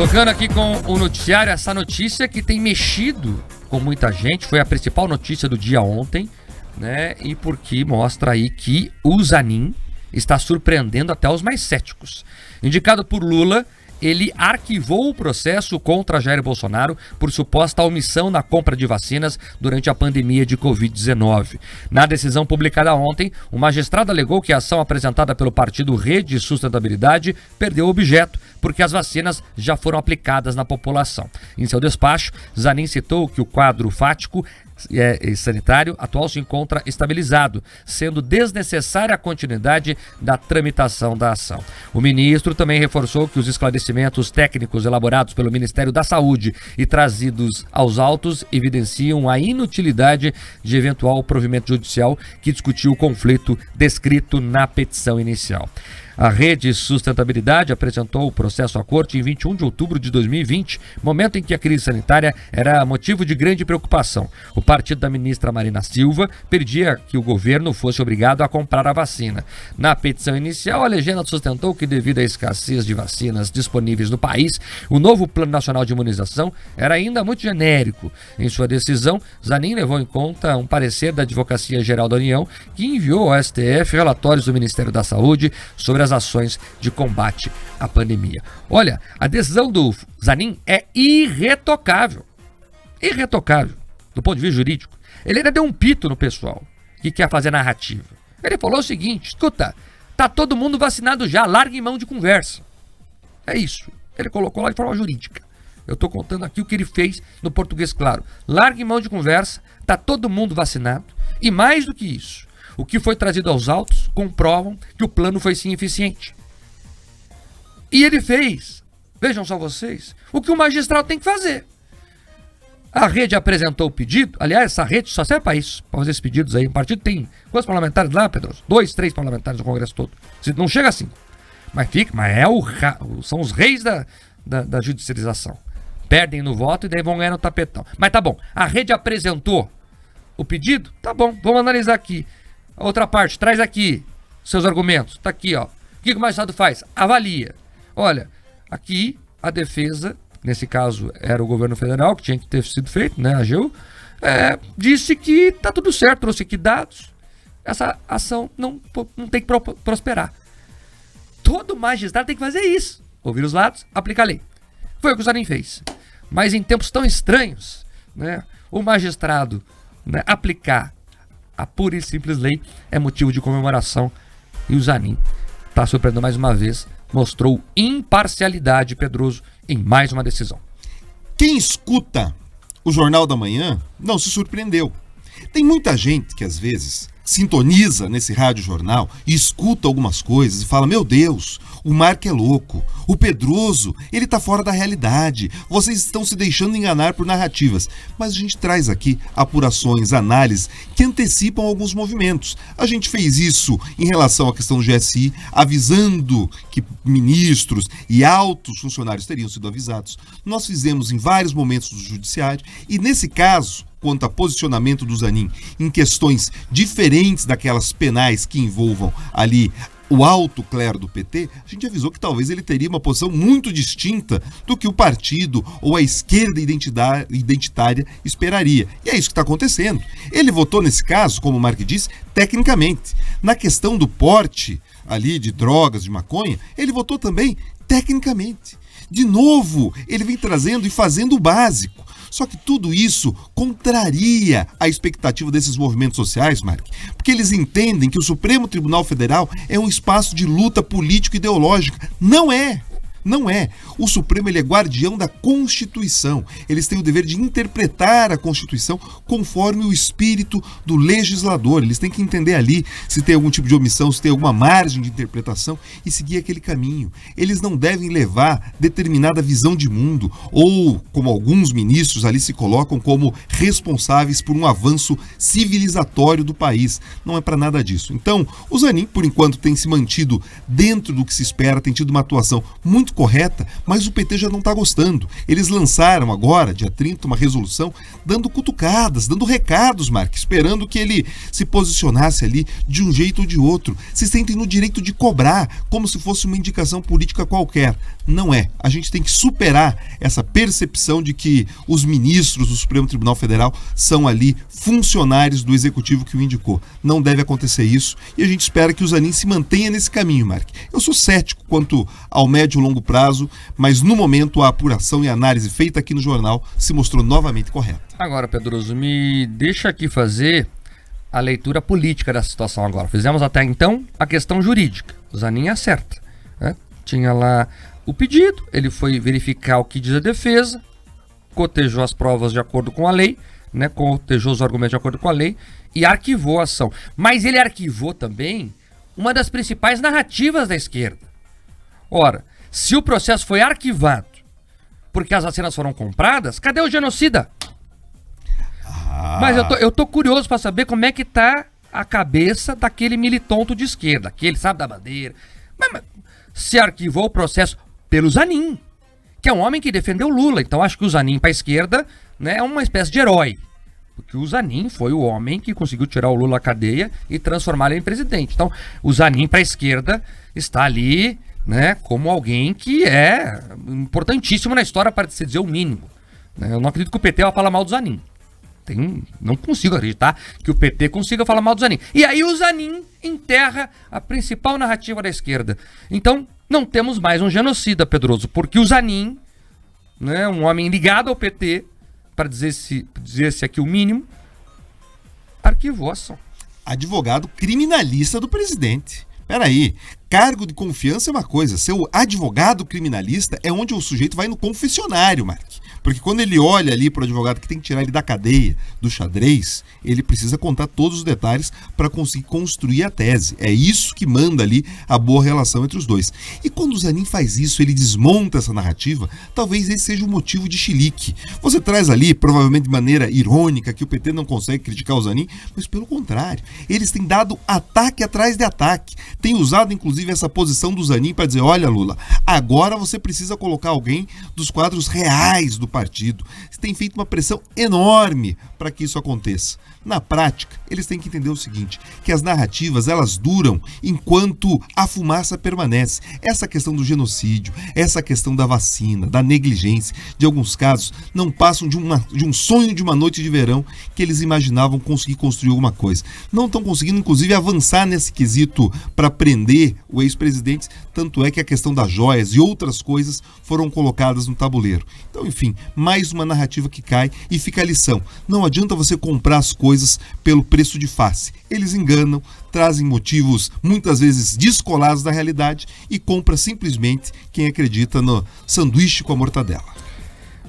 Tocando aqui com o noticiário, essa notícia que tem mexido com muita gente, foi a principal notícia do dia ontem, né? E porque mostra aí que o Zanin está surpreendendo até os mais céticos. Indicado por Lula, ele arquivou o processo contra Jair Bolsonaro por suposta omissão na compra de vacinas durante a pandemia de Covid-19. Na decisão publicada ontem, o magistrado alegou que a ação apresentada pelo partido Rede Sustentabilidade perdeu o objeto, porque as vacinas já foram aplicadas na população. Em seu despacho, Zanin citou que o quadro fático sanitário atual se encontra estabilizado, sendo desnecessária a continuidade da tramitação da ação. O ministro também reforçou que os esclarecimentos técnicos elaborados pelo Ministério da Saúde e trazidos aos autos evidenciam a inutilidade de eventual provimento judicial que discutiu o conflito descrito na petição inicial. A Rede Sustentabilidade apresentou o processo à corte em 21 de outubro de 2020, momento em que a crise sanitária era motivo de grande preocupação. O partido da ministra Marina Silva pedia que o governo fosse obrigado a comprar a vacina. Na petição inicial, a legenda sustentou que, devido à escassez de vacinas disponíveis no país, o novo Plano Nacional de Imunização era ainda muito genérico. Em sua decisão, Zanin levou em conta um parecer da Advocacia Geral da União, que enviou ao STF relatórios do Ministério da Saúde sobre as ações de combate à pandemia. Olha, a decisão do Zanin é irretocável. Irretocável, do ponto de vista jurídico. Ele ainda deu um pito no pessoal que quer fazer narrativa. Ele falou o seguinte: escuta, tá todo mundo vacinado já, largue mão de conversa. É isso. Ele colocou lá de forma jurídica. Eu tô contando aqui o que ele fez no português claro. Largue mão de conversa, tá todo mundo vacinado. E mais do que isso, o que foi trazido aos autos comprovam que o plano foi sim eficiente. E ele fez, vejam só vocês, o que o magistrado tem que fazer. A rede apresentou o pedido, aliás, essa rede só serve para isso, para fazer esses pedidos aí. O partido tem quantos parlamentares lá, Pedro? 2, 3 parlamentares no Congresso todo. Não chega a 5. Mas são os reis da judicialização. Perdem no voto e daí vão ganhar no tapetão. Mas tá bom, a rede apresentou o pedido? Tá bom, vamos analisar aqui. A outra parte, traz aqui seus argumentos. Tá aqui, ó. O que o magistrado faz? Avalia. Olha, aqui a defesa, nesse caso era o governo federal, que tinha que ter sido feito, né, a AGU, disse que tá tudo certo, trouxe aqui dados. Essa ação não tem que prosperar. Todo magistrado tem que fazer isso. Ouvir os lados, aplicar a lei. Foi o que o Zanin fez. Mas em tempos tão estranhos, né, o magistrado, né, aplicar a pura e simples lei é motivo de comemoração. E o Zanin está surpreendendo mais uma vez, mostrou imparcialidade, Pedroso, em mais uma decisão. Quem escuta o Jornal da Manhã não se surpreendeu. Tem muita gente que às vezes sintoniza nesse rádio jornal e escuta algumas coisas e fala: meu Deus, o Mark é louco, o Pedroso, ele tá fora da realidade, vocês estão se deixando enganar por narrativas. Mas a gente traz aqui apurações, análises que antecipam alguns movimentos. A gente fez isso em relação à questão do GSI, avisando que ministros e altos funcionários teriam sido avisados. Nós fizemos em vários momentos do judiciário e nesse caso, quanto a posicionamento do Zanin em questões diferentes daquelas penais que envolvam ali o alto clero do PT, a gente avisou que talvez ele teria uma posição muito distinta do que o partido ou a esquerda identitária esperaria. E é isso que está acontecendo. Ele votou nesse caso, como o Mark disse, tecnicamente. Na questão do porte ali de drogas, de maconha, ele votou também tecnicamente. De novo, ele vem trazendo e fazendo o básico. Só que tudo isso contraria a expectativa desses movimentos sociais, Mark, porque eles entendem que o Supremo Tribunal Federal é um espaço de luta político-ideológica. Não é! Não é. O Supremo, ele é guardião da Constituição. Eles têm o dever de interpretar a Constituição conforme o espírito do legislador. Eles têm que entender ali se tem algum tipo de omissão, se tem alguma margem de interpretação e seguir aquele caminho. Eles não devem levar determinada visão de mundo ou, como alguns ministros ali se colocam, como responsáveis por um avanço civilizatório do país. Não é para nada disso. Então, o Zanin, por enquanto, tem se mantido dentro do que se espera, tem tido uma atuação muito absolutamente correta, mas o PT já não está gostando. Eles lançaram agora, dia 30, uma resolução dando cutucadas, dando recados, Mark, esperando que ele se posicionasse ali de um jeito ou de outro. Se sentem no direito de cobrar, como se fosse uma indicação política qualquer. Não é. A gente tem que superar essa percepção de que os ministros do Supremo Tribunal Federal são ali funcionários do executivo que o indicou. Não deve acontecer isso e a gente espera que o Zanin se mantenha nesse caminho, Mark. Eu sou cético quanto ao médio e longo prazo, mas no momento a apuração e a análise feita aqui no jornal se mostrou novamente correta. Agora, Pedroso, me deixa aqui fazer a leitura política da situação agora. Fizemos até então a questão jurídica. O Zanin acerta, né? Tinha lá o pedido, ele foi verificar o que diz a defesa, cotejou as provas de acordo com a lei, né? Cotejou os argumentos de acordo com a lei e arquivou a ação. Mas ele arquivou também uma das principais narrativas da esquerda. Ora, se o processo foi arquivado porque as vacinas foram compradas, cadê o genocida? Mas eu tô curioso para saber como é que tá a cabeça daquele militonto de esquerda, aquele, sabe, da bandeira. Mas se arquivou o processo pelo Zanin, que é um homem que defendeu Lula. Então acho que o Zanin para a esquerda, né, é uma espécie de herói. Porque o Zanin foi o homem que conseguiu tirar o Lula da cadeia e transformar ele em presidente. Então o Zanin para a esquerda está ali, né, como alguém que é importantíssimo na história, para se dizer o mínimo. Eu não acredito que o PT vai falar mal do Zanin. Não consigo acreditar que o PT consiga falar mal do Zanin. E aí o Zanin enterra a principal narrativa da esquerda. Então não temos mais um genocida, Pedroso, porque o Zanin, né, um homem ligado ao PT, para dizer-se aqui o mínimo, arquivou a ação. Advogado criminalista do presidente. Peraí, cargo de confiança é uma coisa, ser o advogado criminalista é onde o sujeito vai no confessionário, Mark. Porque quando ele olha ali para o advogado que tem que tirar ele da cadeia, do xadrez, ele precisa contar todos os detalhes para conseguir construir a tese. É isso que manda ali a boa relação entre os dois. E quando o Zanin faz isso, ele desmonta essa narrativa, talvez esse seja um motivo de chilique. Você traz ali, provavelmente de maneira irônica, que o PT não consegue criticar o Zanin, mas pelo contrário, eles têm dado ataque atrás de ataque. Tem usado, inclusive, essa posição do Zanin para dizer, olha, Lula, agora você precisa colocar alguém dos quadros reais do partido. Tem feito uma pressão enorme para que isso aconteça. Na prática, eles têm que entender o seguinte, que as narrativas, elas duram enquanto a fumaça permanece. Essa questão do genocídio, essa questão da vacina, da negligência, de alguns casos, não passam de um sonho de uma noite de verão que eles imaginavam conseguir construir alguma coisa. Não estão conseguindo, inclusive, avançar nesse quesito para prender o ex-presidente, tanto é que a questão das joias e outras coisas foram colocadas no tabuleiro. Então, enfim, mais uma narrativa que cai e fica a lição. Não adianta você comprar as coisas pelo preço de face. Eles enganam, trazem motivos muitas vezes descolados da realidade e compra simplesmente quem acredita no sanduíche com a mortadela.